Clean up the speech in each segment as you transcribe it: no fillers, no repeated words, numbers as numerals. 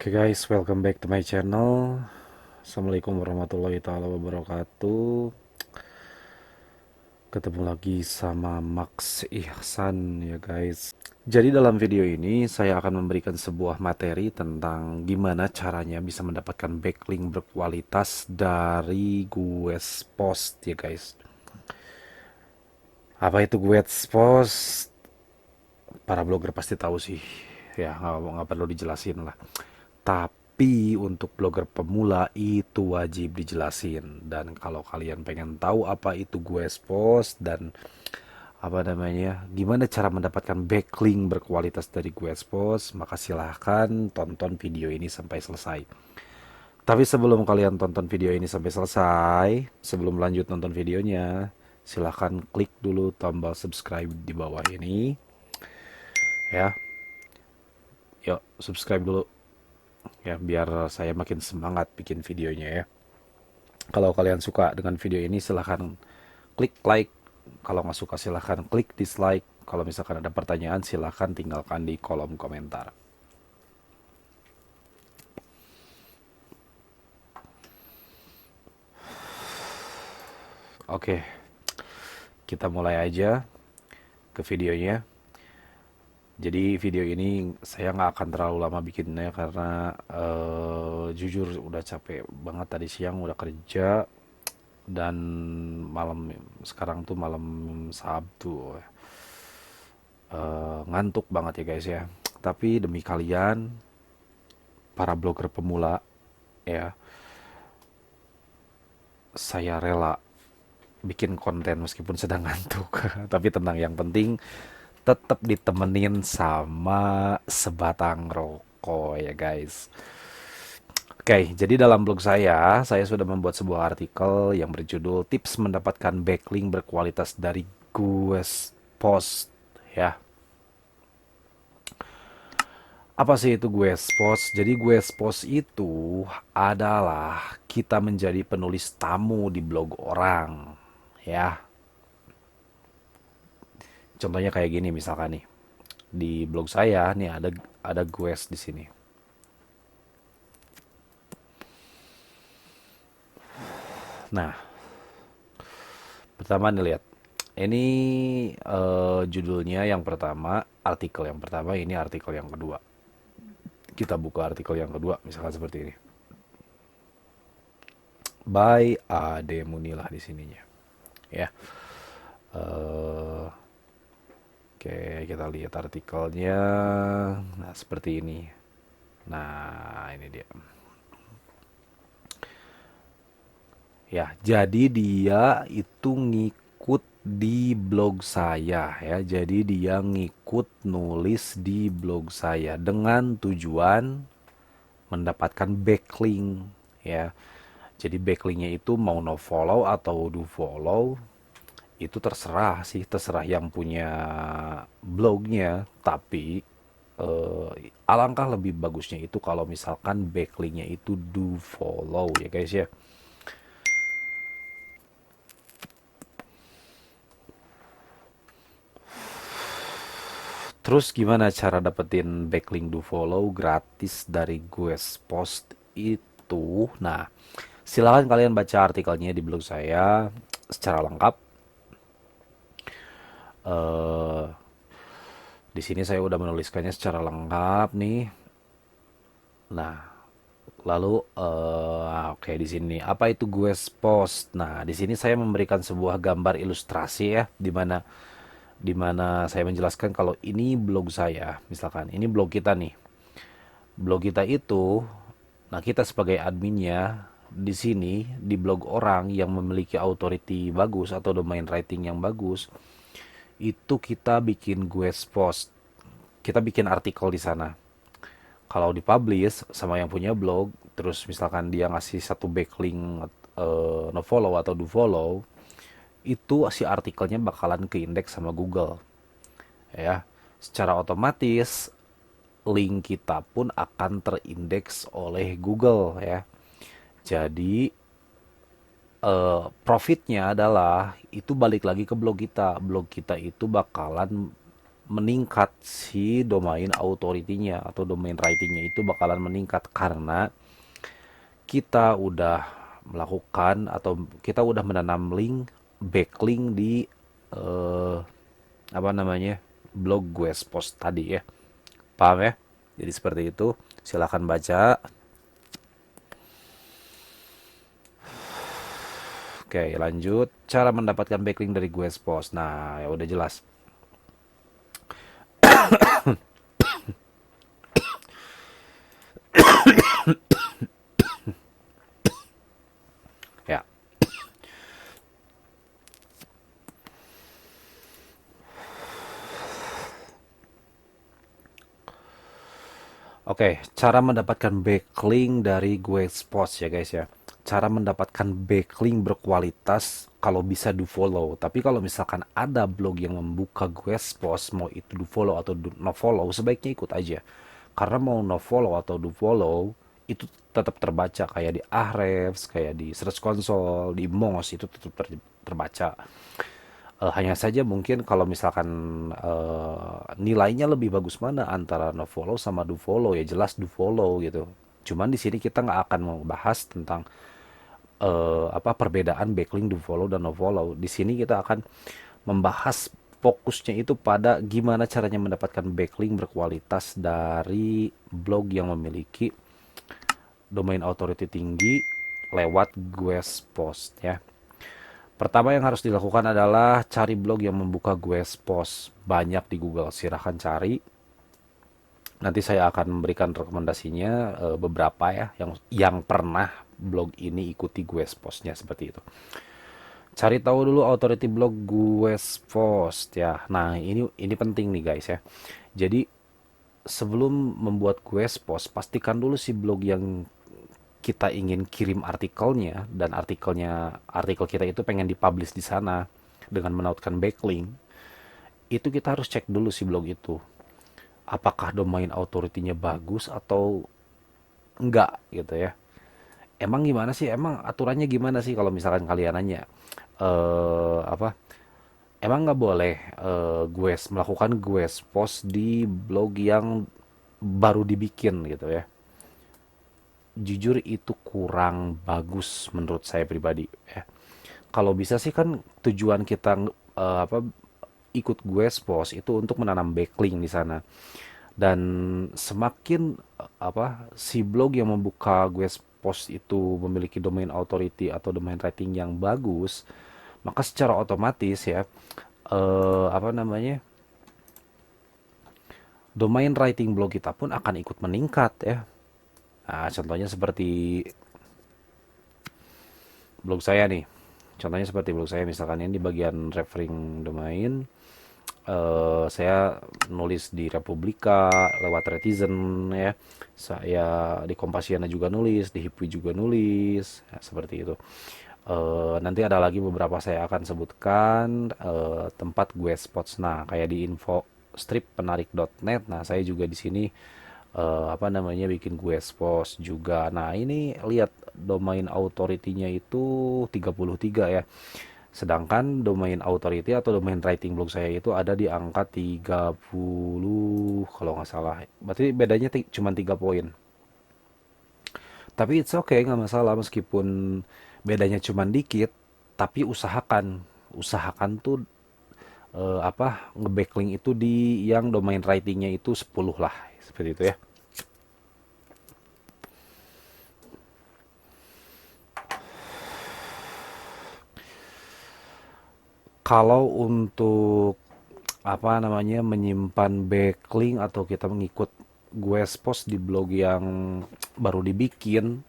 Oke guys, welcome back to my channel. Assalamualaikum warahmatullahi taala wabarakatuh. Ketemu lagi sama Max Ihsan ya guys. Jadi dalam video ini saya akan memberikan sebuah materi tentang gimana caranya bisa mendapatkan backlink berkualitas dari Guest Post ya guys. Apa itu Guest Post? Para blogger pasti tahu sih. Ya nggak perlu dijelasin lah. Tapi untuk blogger pemula itu wajib dijelasin. Dan kalau kalian pengen tahu apa itu Guest Post dan apa namanya, gimana cara mendapatkan backlink berkualitas dari Guest Post, maka silahkan tonton video ini sampai selesai. Tapi sebelum kalian tonton video ini sampai selesai, sebelum lanjut nonton videonya, silahkan klik dulu tombol subscribe di bawah ini. Ya, yuk subscribe dulu ya biar saya makin semangat bikin videonya ya. Kalau kalian suka dengan video ini silahkan klik like, kalau nggak suka silahkan klik dislike, kalau misalkan ada pertanyaan silahkan tinggalkan di kolom komentar. Oke, kita mulai aja ke videonya. Jadi video ini saya nggak akan terlalu lama bikinnya karena jujur udah capek banget, tadi siang udah kerja dan malam sekarang tuh malam Sabtu. Ngantuk banget ya guys ya. Tapi demi kalian para blogger pemula ya, saya rela bikin konten meskipun sedang ngantuk. Tapi tenang, yang penting tetap ditemenin sama sebatang rokok ya guys. Oke, jadi dalam blog saya sudah membuat sebuah artikel yang berjudul tips mendapatkan backlink berkualitas dari Guest Post ya. Apa sih itu Guest Post? Jadi Guest Post itu adalah kita menjadi penulis tamu di blog orang, ya. Contohnya kayak gini misalkan nih. Di blog saya nih ada Guest di sini. Nah, pertama nih lihat. Ini judulnya yang pertama, artikel yang pertama, ini artikel yang kedua. Kita buka artikel yang kedua misalkan seperti ini. By Ade Munilah di sininya. Ya. Eh, Oke, kita lihat artikelnya. Nah, seperti ini. Nah, ini dia. Ya, jadi dia itu ngikut di blog saya ya. Jadi dia ngikut nulis di blog saya dengan tujuan mendapatkan backlink ya. Jadi backlinknya itu mau no follow atau do follow itu terserah sih, terserah yang punya blognya. Tapi alangkah lebih bagusnya itu kalau misalkan backlinknya itu do follow ya guys ya. Terus gimana cara dapetin backlink do follow gratis dari Guest Post itu? Nah, silakan kalian baca artikelnya di blog saya secara lengkap. eh di sini saya udah menuliskannya secara lengkap nih. Nah, lalu oke di sini apa itu Guest Post? Nah, di sini saya memberikan sebuah gambar ilustrasi ya, di mana saya menjelaskan kalau ini blog saya, misalkan ini blog kita nih. Blog kita itu, nah kita sebagai adminnya di sini di blog orang yang memiliki authority bagus atau domain rating yang bagus, itu kita bikin Guest Post. Kita bikin artikel di sana. Kalau dipublish sama yang punya blog, terus misalkan dia ngasih satu backlink no follow atau do follow, itu si artikelnya bakalan ke indeks sama Google ya. Secara otomatis link kita pun akan terindeks oleh Google ya. Jadi profitnya adalah itu balik lagi ke blog kita. Blog kita itu bakalan meningkat si domain authority-nya atau domain writing-nya itu bakalan meningkat karena kita udah melakukan atau kita udah menanam link backlink di eh, apa namanya blog gue post tadi ya. Paham ya? Jadi seperti itu. Silahkan baca. Oke, lanjut. Cara mendapatkan backlink dari gue post. Nah, ya udah jelas. Ya. Oke, cara mendapatkan backlink dari gue post ya guys ya. Cara mendapatkan backlink berkualitas kalau bisa do follow. Tapi kalau misalkan ada blog yang membuka gue post mau itu do follow atau do no follow, sebaiknya ikut aja. Karena mau no follow atau do follow itu tetap terbaca kayak di Ahrefs, kayak di Search Console, di Moz itu tetap terbaca. Hanya saja mungkin kalau misalkan nilainya lebih bagus mana antara no follow sama do follow, ya jelas do follow gitu. Cuman di sini kita nggak akan membahas tentang apa perbedaan backlink do follow dan no follow. Di sini kita akan membahas fokusnya itu pada gimana caranya mendapatkan backlink berkualitas dari blog yang memiliki domain authority tinggi lewat Guest Post ya. Pertama yang harus dilakukan adalah cari blog yang membuka Guest Post banyak di Google. Silahkan cari. Nanti saya akan memberikan rekomendasinya beberapa ya yang pernah blog ini ikuti Guest Postnya seperti itu. Cari tahu dulu authority blog Guest Post ya. Nah, ini penting nih guys ya. Jadi sebelum membuat Guest Post, pastikan dulu si blog yang kita ingin kirim artikelnya dan artikel kita itu pengen dipublish di sana dengan menautkan backlink, itu kita harus cek dulu si blog itu apakah domain authority-nya bagus atau enggak gitu ya. Emang gimana sih, emang aturannya gimana sih kalau misalkan kalian nanya apa emang nggak boleh gue melakukan gue post di blog yang baru dibikin gitu ya. Jujur itu kurang bagus menurut saya pribadi ya. Kalau bisa sih kan tujuan kita apa ikut gue post itu untuk menanam backlink di sana. Dan semakin apa si blog yang membuka gue post itu memiliki domain authority atau domain rating yang bagus, maka secara otomatis ya apa namanya domain writing blog kita pun akan ikut meningkat ya. Nah, contohnya seperti blog saya nih. Contohnya seperti blog saya misalkan ini di bagian referring domain saya nulis di Republika lewat Retizen ya. Saya di Kompasiana juga nulis, di Hipwi juga nulis, ya, seperti itu. Nanti ada lagi beberapa saya akan sebutkan tempat gue spots. Nah, kayak di info strippenarik.net. Nah, saya juga di sini apa namanya bikin gue post juga. Nah, ini lihat domain authority-nya itu 33 ya. Sedangkan domain authority atau domain writing blog saya itu ada di angka 30 kalau nggak salah. Berarti bedanya cuma 3 poin. Tapi it's okay, nggak masalah meskipun bedanya cuma dikit. Tapi usahakan tuh apa nge-backlink itu di yang domain writingnya itu 10 lah. Seperti itu ya. Kalau untuk apa namanya menyimpan backlink atau kita mengikut guest post di blog yang baru dibikin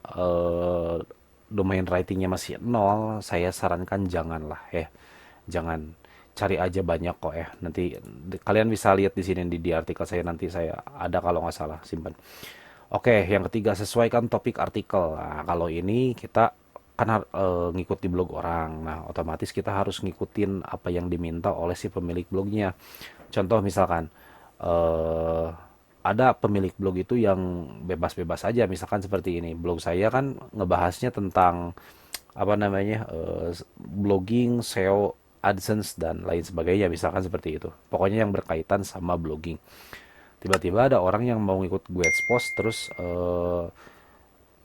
eh, domain ratingnya masih nol, saya sarankan janganlah ya, jangan. Cari aja banyak kok ya, nanti kalian bisa lihat di sini di artikel saya, nanti saya ada kalau nggak salah simpan. Oke, yang ketiga sesuaikan topik artikel. Nah, kalau ini kita kan ngikut di blog orang. Nah, otomatis kita harus ngikutin apa yang diminta oleh si pemilik blognya. Contoh misalkan eh ada pemilik blog itu yang bebas-bebas aja, misalkan seperti ini. Blog saya kan ngebahasnya tentang apa namanya blogging SEO AdSense dan lain sebagainya, misalkan seperti itu. Pokoknya yang berkaitan sama blogging. Tiba-tiba ada orang yang mau ngikut gue post, terus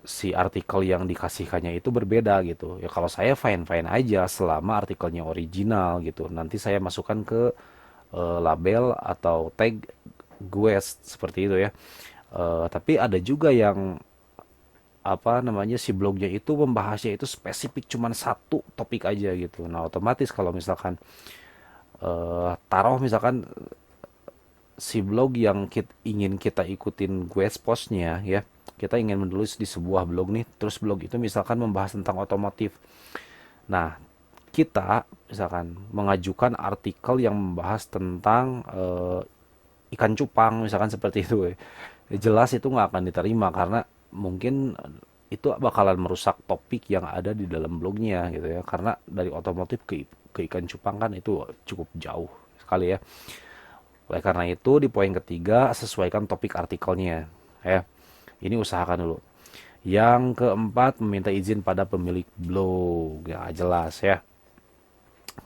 si artikel yang dikasihkannya itu berbeda gitu. Ya kalau saya fine-fine aja selama artikelnya original gitu. Nanti saya masukkan ke label atau tag gue seperti itu ya. Tapi ada juga yang apa namanya si blognya itu membahasnya itu spesifik cuman satu topik aja gitu. Nah, otomatis kalau misalkan taruh misalkan si blog yang ingin kita ikutin guest postnya ya, kita ingin menulis di sebuah blog nih, terus blog itu misalkan membahas tentang otomotif. Nah, kita misalkan mengajukan artikel yang membahas tentang ikan cupang misalkan seperti itu ya. Jelas itu nggak akan diterima karena mungkin itu bakalan merusak topik yang ada di dalam blognya gitu ya, karena dari otomotif ke ikan cupang kan itu cukup jauh sekali ya. Oleh karena itu, di poin ketiga, sesuaikan topik artikelnya. Ya, ini usahakan dulu. Yang keempat, meminta izin pada pemilik blog. Ya, jelas ya.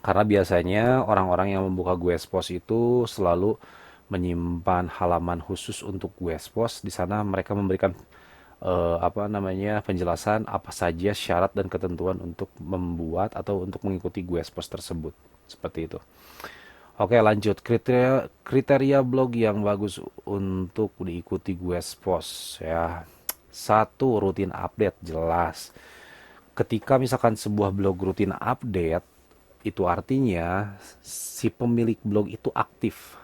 Karena biasanya orang-orang yang membuka Guestpost itu selalu menyimpan halaman khusus untuk Guestpost. Di sana mereka memberikan apa namanya penjelasan apa saja syarat dan ketentuan untuk membuat atau untuk mengikuti Guestpost tersebut. Seperti itu. Oke, lanjut. Kriteria blog yang bagus untuk diikuti Guestpost ya. Satu, rutin update, jelas. Ketika misalkan sebuah blog rutin update, itu artinya si pemilik blog itu aktif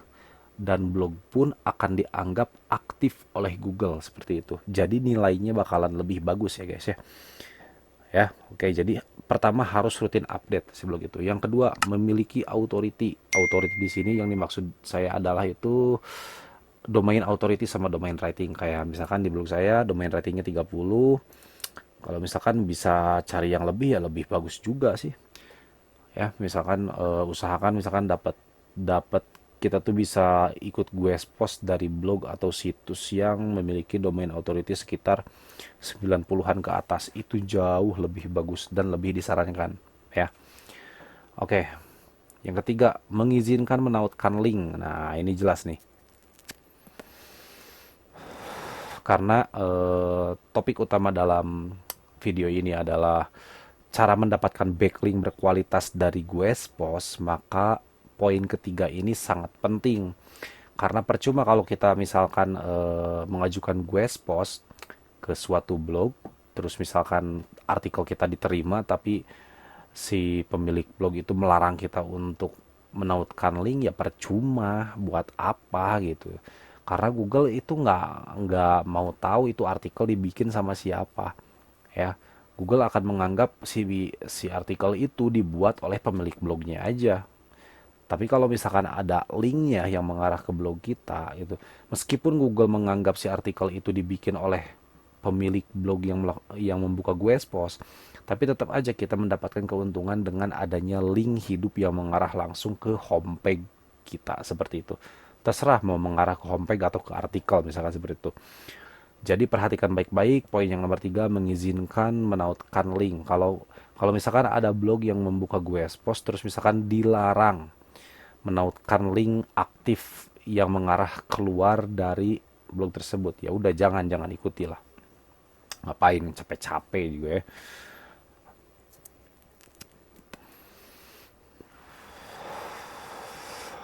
dan blog pun akan dianggap aktif oleh Google seperti itu. Jadi nilainya bakalan lebih bagus ya guys ya. Ya, oke. Jadi pertama harus rutin update si blog itu. Yang kedua, memiliki authority. Authority di sini yang dimaksud saya adalah itu domain authority sama domain rating. Kayak misalkan di blog saya domain ratingnya 30. Kalau misalkan bisa cari yang lebih ya lebih bagus juga sih. Ya, misalkan usahakan misalkan dapat dapat kita tuh bisa ikut guest post dari blog atau situs yang memiliki domain authority sekitar 90-an ke atas. Itu jauh lebih bagus dan lebih disarankan ya. Oke. Yang ketiga, mengizinkan menautkan link. Nah, ini jelas nih. Karena topik utama dalam video ini adalah cara mendapatkan backlink berkualitas dari guest post, maka poin ketiga ini sangat penting. Karena percuma kalau kita misalkan mengajukan guest post ke suatu blog, terus misalkan artikel kita diterima, tapi si pemilik blog itu melarang kita untuk menautkan link, ya percuma, buat apa gitu. Karena Google itu nggak mau tahu itu artikel dibikin sama siapa ya. Google akan menganggap si artikel itu dibuat oleh pemilik blognya aja. Tapi kalau misalkan ada linknya yang mengarah ke blog kita itu, meskipun Google menganggap si artikel itu dibikin oleh pemilik blog yang membuka guest post, tapi tetap aja kita mendapatkan keuntungan dengan adanya link hidup yang mengarah langsung ke homepage kita seperti itu. Terserah mau mengarah ke homepage atau ke artikel misalkan seperti itu. Jadi perhatikan baik-baik. Poin yang nomor 3, mengizinkan menautkan link. Kalau misalkan ada blog yang membuka guest post terus misalkan dilarang menautkan link aktif yang mengarah keluar dari blog tersebut, ya udah jangan ikutilah. Ngapain capek-capek juga ya.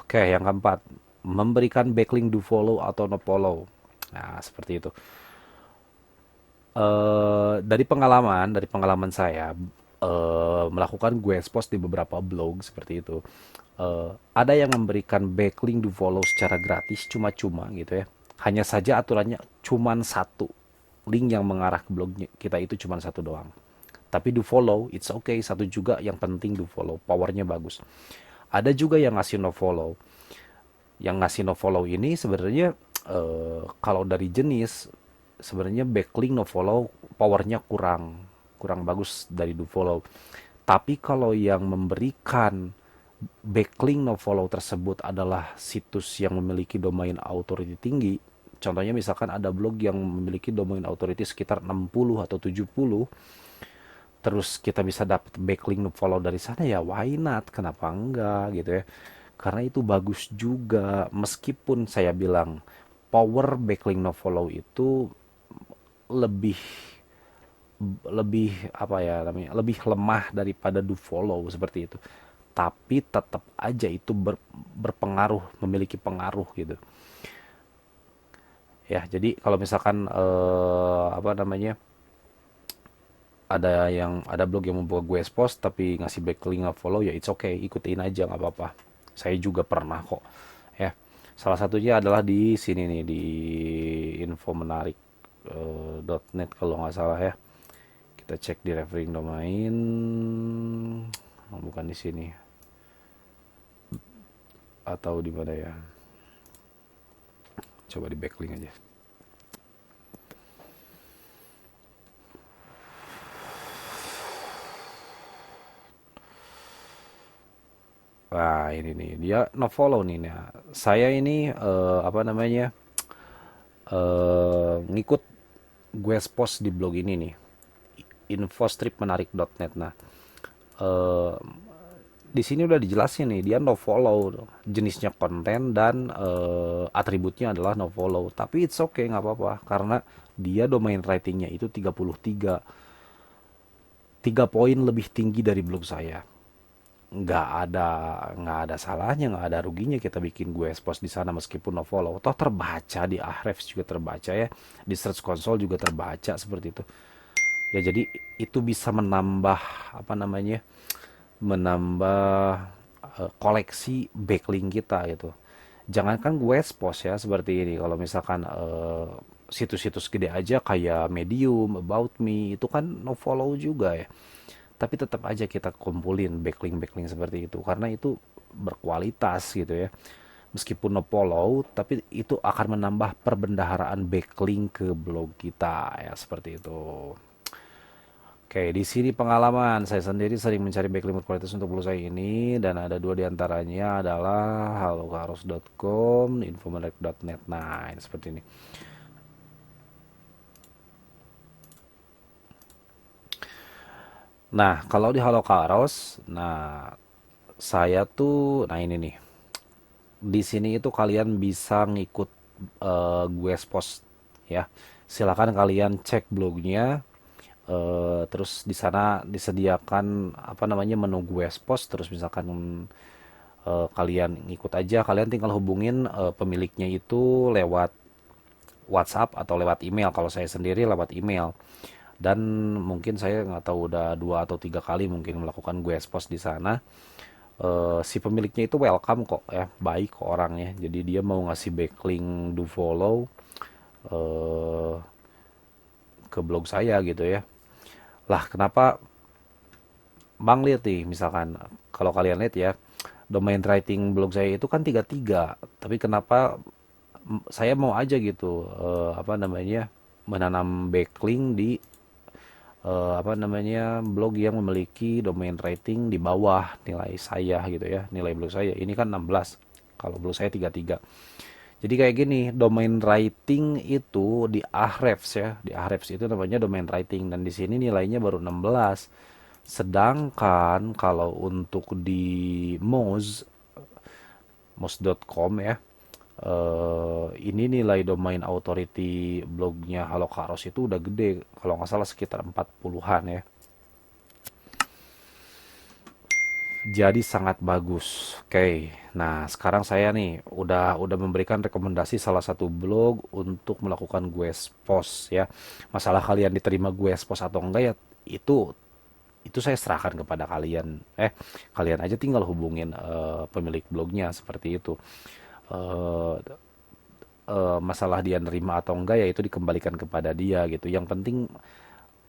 Oke, yang keempat, memberikan backlink do follow atau no follow. Nah, seperti itu. Dari pengalaman saya melakukan guest post di beberapa blog seperti itu. Ada yang memberikan backlink do follow secara gratis cuma-cuma gitu ya. Hanya saja aturannya cuma satu. Link yang mengarah ke blog kita itu cuma satu doang. Tapi do follow, it's okay. Satu juga, yang penting do follow. Powernya bagus. Ada juga yang ngasih no follow. Yang ngasih no follow ini sebenarnya kalau dari jenis sebenarnya backlink no follow powernya kurang bagus dari do follow. Tapi kalau yang memberikan backlink no follow tersebut adalah situs yang memiliki domain authority tinggi. Contohnya misalkan ada blog yang memiliki domain authority sekitar 60 atau 70. terus kita bisa dapat backlink follow dari sana, ya why not, kenapa enggak gitu ya. Karena itu bagus juga, meskipun saya bilang power backlink no follow itu lebih lebih apa ya namanya, lebih lemah daripada do follow seperti itu, tapi tetap aja itu berpengaruh, memiliki pengaruh gitu ya. Jadi kalau misalkan apa namanya, ada blog yang membuat gue post tapi ngasih backlink nggak follow, ya it's okay, ikutin aja nggak apa-apa. Saya juga pernah kok ya. Salah satunya adalah di sini nih, di infomenarik .net kalau nggak salah ya. Kita cek di referring domain. Oh, bukan di sini, atau di mana ya, coba di backlink aja. Wah, ini nih dia no follow nih. Nah, saya ini apa namanya, ngikut gue post di blog ini nih, infostripmenarik.net. Nah, eh, di sini udah dijelasin nih, dia no follow, jenisnya konten dan atributnya adalah no follow. Tapi it's okay, nggak apa-apa, karena dia domain ratingnya itu 33, 3 poin lebih tinggi dari blog saya. nggak ada nggak ada salahnya, nggak ada ruginya kita bikin gue post di sana meskipun no follow. Toh terbaca di Ahrefs juga terbaca ya, di Search Console juga terbaca seperti itu. Ya jadi itu bisa menambah apa namanya, menambah koleksi backlink kita gitu. Jangankan gue post ya seperti ini, kalau misalkan situs-situs gede aja kayak Medium, About Me, itu kan no follow juga ya. Tapi tetap aja kita kumpulin backlink-backlink seperti itu karena itu berkualitas gitu ya. Meskipun no follow, tapi itu akan menambah perbendaharaan backlink ke blog kita ya, seperti itu. Oke, di sini pengalaman saya sendiri sering mencari backlink berkualitas untuk blog saya ini, dan ada dua diantaranya adalah halokaros.com, infomenarik.net. Nah, ini seperti ini. Nah, kalau di Halokaros, nah saya tuh, nah ini nih, di sini itu kalian bisa ngikut gue post ya. Silakan kalian cek blognya. Terus di sana disediakan apa namanya, menu gue post. Terus misalkan kalian ngikut aja, kalian tinggal hubungin pemiliknya itu lewat WhatsApp atau lewat email. Kalau saya sendiri lewat email. Dan mungkin saya nggak tahu udah 2 atau 3 kali mungkin melakukan gue post di sana. Si pemiliknya itu welcome kok ya, baik kok orangnya. Jadi dia mau ngasih backlink do follow eh, ke blog saya gitu ya. Lah kenapa Bang lihat nih, misalkan kalau kalian lihat ya, domain rating blog saya itu kan 33, tapi kenapa saya mau aja gitu apa namanya, menanam backlink di apa namanya, blog yang memiliki domain rating di bawah nilai saya gitu ya. Nilai blog saya ini kan 16, kalau blog saya 33. Jadi kayak gini, domain rating itu di Ahrefs ya, di Ahrefs itu namanya domain rating, dan di sini nilainya baru 16. Sedangkan kalau untuk di moz.com ya, ini nilai domain authority blognya Halo Karos itu udah gede, kalau nggak salah sekitar 40-an ya. Jadi sangat bagus. Oke, nah sekarang saya nih udah memberikan rekomendasi salah satu blog untuk melakukan gue post ya. Masalah kalian diterima gue post atau enggak ya, itu saya serahkan kepada kalian. Kalian aja tinggal hubungin pemilik blognya seperti itu. Eh, Masalah dia nerima atau enggak ya itu dikembalikan kepada dia gitu. Yang penting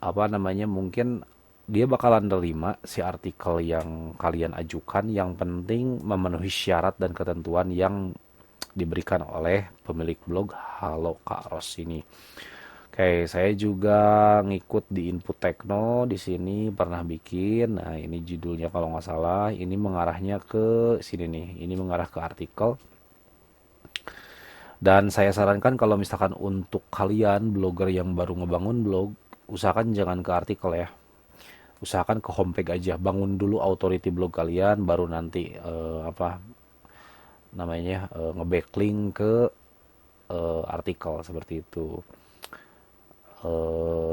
apa namanya, mungkin dia bakalan nerima si artikel yang kalian ajukan, yang penting memenuhi syarat dan ketentuan yang diberikan oleh pemilik blog Halo Kak Ros ini. Oke, saya juga ngikut di Input Tekno, di sini pernah bikin. Nah, ini judulnya kalau nggak salah, ini mengarahnya ke sini nih. Ini mengarah ke artikel. Dan saya sarankan kalau misalkan untuk kalian blogger yang baru ngebangun blog, usahakan jangan ke artikel ya. usahakan ke homepage aja, bangun dulu authority blog kalian, baru nanti apa namanya ngebacklink ke artikel seperti itu.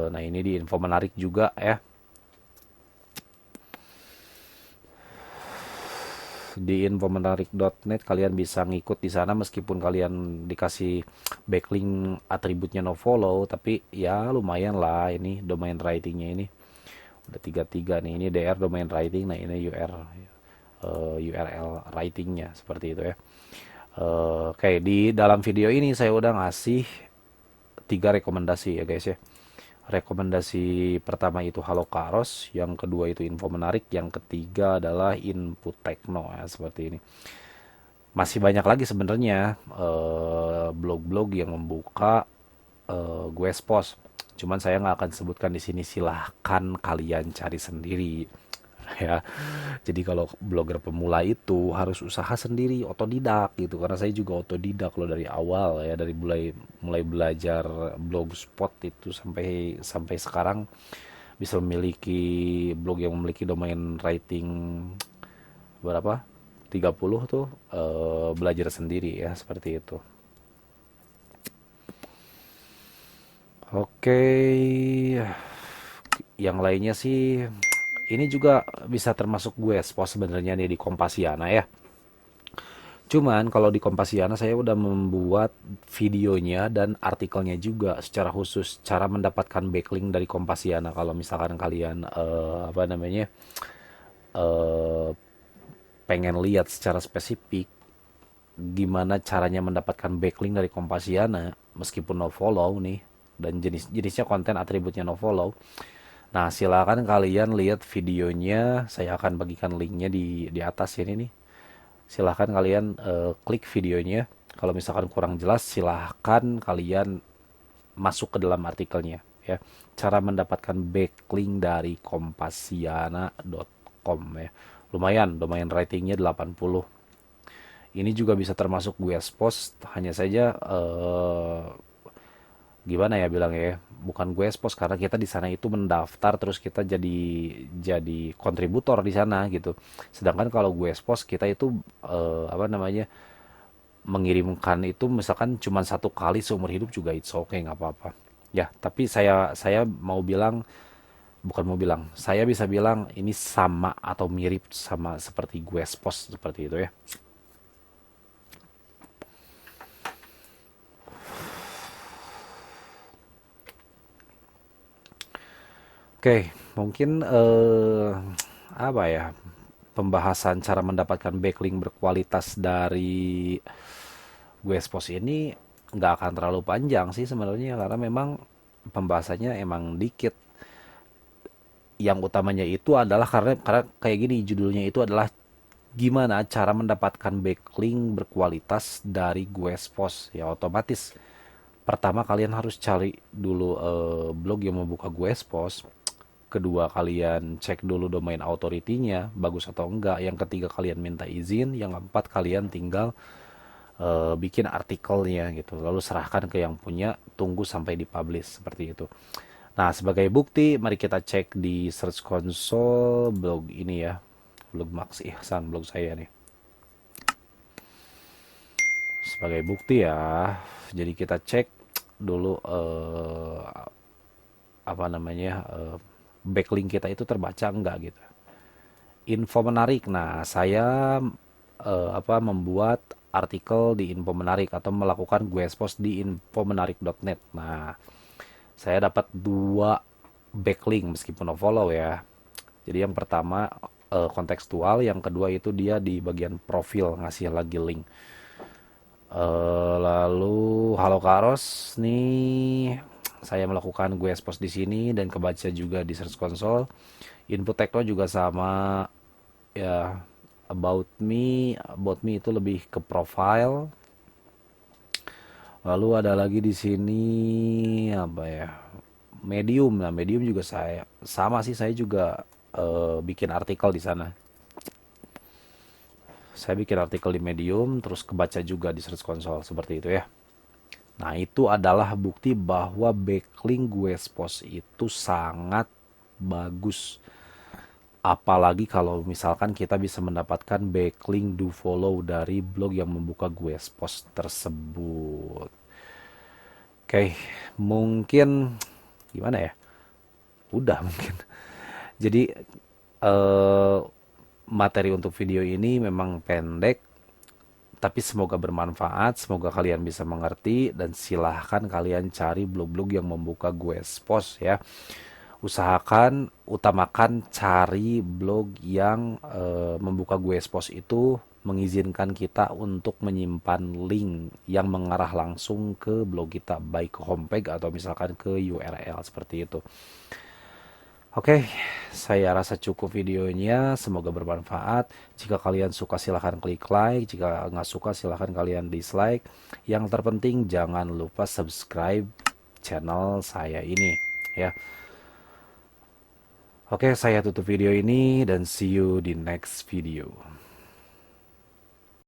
Nah ini di info menarik juga ya. Di infomenarik.net kalian bisa ngikut di sana meskipun kalian dikasih backlink atributnya no follow, tapi ya lumayan lah ini domain writingnya ini udah 33 nih, ini DR domain writing, nah ini URL writingnya seperti itu ya. Oke, di dalam video ini saya udah ngasih 3 rekomendasi ya guys ya. Rekomendasi pertama itu Halo Karos, yang kedua itu info menarik, yang ketiga adalah Input Tekno ya, seperti ini. Masih banyak lagi sebenarnya blog-blog yang membuka Guespos. Cuman saya nggak akan sebutkan di sini, silahkan kalian cari sendiri ya. Jadi kalau blogger pemula itu harus usaha sendiri, otodidak gitu. Karena saya juga otodidak loh dari awal ya, dari mulai mulai belajar blogspot itu sampai sampai sekarang bisa memiliki blog yang memiliki domain rating berapa? 30 tuh belajar sendiri ya, seperti itu. Oke, yang lainnya sih ini juga bisa termasuk gue spot sebenarnya nih di Kompasiana ya. Cuman kalau di Kompasiana saya udah membuat videonya dan artikelnya juga secara khusus cara mendapatkan backlink dari Kompasiana. Kalau misalkan kalian apa namanya eh, pengen lihat secara spesifik gimana caranya mendapatkan backlink dari Kompasiana meskipun no follow nih, dan jenisnya konten atributnya no follow. Nah, silakan kalian lihat videonya. Saya akan bagikan linknya di atas ini nih. Silahkan kalian klik videonya. Kalau misalkan kurang jelas, silahkan kalian masuk ke dalam artikelnya ya. Cara mendapatkan backlink dari kompasiana.com ya. Lumayan, domain ratingnya 80. Ini juga bisa termasuk gue post, hanya saja gimana ya bilang ya, bukan gue post karena kita di sana itu mendaftar terus kita jadi kontributor di sana gitu. Sedangkan kalau gue post kita itu apa namanya mengirimkan itu misalkan cuma 1 kali seumur hidup juga it's okay, nggak apa-apa ya. Tapi saya mau bilang, bukan mau bilang, saya bisa bilang ini sama atau mirip sama seperti gue post seperti itu ya. Oke, mungkin apa ya, pembahasan cara mendapatkan backlink berkualitas dari Guespos ini nggak akan terlalu panjang sih sebenarnya, karena memang pembahasannya emang dikit. Yang utamanya itu adalah karena kayak gini, judulnya itu adalah gimana cara mendapatkan backlink berkualitas dari Guespos ya. Otomatis pertama kalian harus cari dulu blog yang membuka Guespos. Kedua, kalian cek dulu domain authority-nya bagus atau enggak. Yang ketiga, kalian minta izin. Yang keempat, kalian tinggal bikin artikelnya gitu. Lalu serahkan ke yang punya, tunggu sampai dipublish seperti itu. Nah, sebagai bukti, mari kita cek di Search Console blog ini ya. Blog Max Ihsan, blog saya nih. Sebagai bukti ya. Jadi kita cek dulu apa namanya backlink kita itu terbaca enggak gitu. Info menarik. Nah, saya apa membuat artikel di info menarik atau melakukan guest di infomenarik.net. Nah, saya dapat 2 backlink meskipun no follow ya. Jadi yang pertama kontekstual, yang kedua itu dia di bagian profil ngasih lagi link. Lalu Halo Karos nih, saya melakukan gue post di sini dan kebaca juga di Search Console. Input Tekno juga sama ya. About me itu lebih ke profile. Lalu ada lagi di sini apa ya? Medium. Nah, Medium juga saya sama sih, saya juga bikin artikel di sana. Saya bikin artikel di Medium, terus kebaca juga di Search Console seperti itu ya. Nah, itu adalah bukti bahwa backlink gue post itu sangat bagus. Apalagi kalau misalkan kita bisa mendapatkan backlink do follow dari blog yang membuka Guespost tersebut. Oke, mungkin gimana ya? Udah mungkin. Jadi eh, materi untuk video ini memang pendek, tapi semoga bermanfaat, semoga kalian bisa mengerti, dan silahkan kalian cari blog-blog yang membuka Guespost ya. Usahakan, utamakan cari blog yang membuka Guespost itu mengizinkan kita untuk menyimpan link yang mengarah langsung ke blog kita, baik ke homepage atau misalkan ke URL seperti itu. Oke, saya rasa cukup videonya. Semoga bermanfaat. Jika kalian suka silahkan klik like. Jika nggak suka silahkan kalian dislike. Yang terpenting jangan lupa subscribe channel saya ini ya. Oke, saya tutup video ini dan see you di next video.